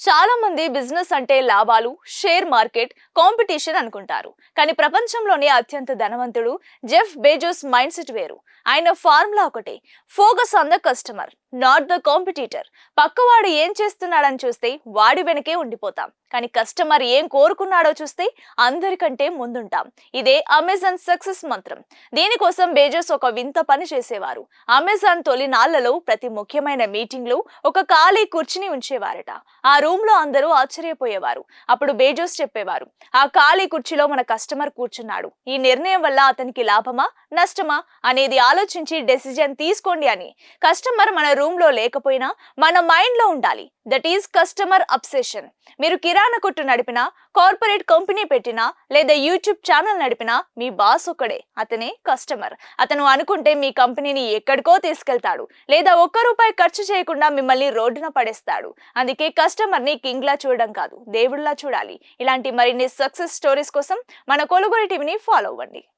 చాలా మంది బిజినెస్ అంటే లాభాలు, షేర్ మార్కెట్, కాంపిటీషన్ అనుకుంటారు. కానీ ప్రపంచంలోనే అత్యంత ధనవంతుడు జెఫ్ బెజోస్ మైండ్ సెట్ వేరు. ఆయన ఫార్ములా ఒకటే: focus on the customer, not the competitor. పక్కవాడు ఏం చేస్తున్నాడని చూస్తే వాడి వెనకే ఉండిపోతాం. కానీ కస్టమర్ ఏం కోరుకున్నాడో చూస్తే అందరికంటే ముందుంటాం. ఇదే అమెజాన్ సక్సెస్ మంత్రం. దీనికోసం బెజోస్ ఒక వింత పని చేసేవారు. అమెజాన్ తొలి నాళ్లలో ప్రతి ముఖ్యమైన మీటింగ్ లో ఒక ఖాళీ కుర్చీని ఉంచేవారట. ఆ రూమ్ లో అందరూ ఆశ్చర్యపోయేవారు. అప్పుడు బెజోస్ చెప్పేవారు, ఆ ఖాళీ కుర్చీలో మన కస్టమర్ కూర్చున్నాడు. ఈ నిర్ణయం వల్ల అతనికి లాభమా నష్టమా అనేది ఆలోచించి డెసిజన్ తీసుకోండి అని. కస్టమర్ మన రూమ్ లో లేకపోయినా మన మైండ్ లో ఉండాలి. That is customer obsession. మీరు కిరాణా కొట్టు నడిపినా, కార్పొరేట్ కంపెనీ పెట్టినా, లేదా యూట్యూబ్ ఛానల్ నడిపినా మీ బాస్ ఒక్కడే, అతనే కస్టమర్. అతను అనుకుంటే మీ కంపెనీని ఎక్కడికో తీసుకెళ్తాడు, లేదా ₹1 ఖర్చు చేయకుండా మిమ్మల్ని రోడ్డున పడేస్తాడు. అందుకే కస్టమర్ ని కింగ్ లా చూడడం కాదు, దేవుడిలా చూడాలి. ఇలాంటి మరిన్ని సక్సెస్ స్టోరీస్ కోసం మన కొలుగురి టీవీని ఫాలో అవ్వండి.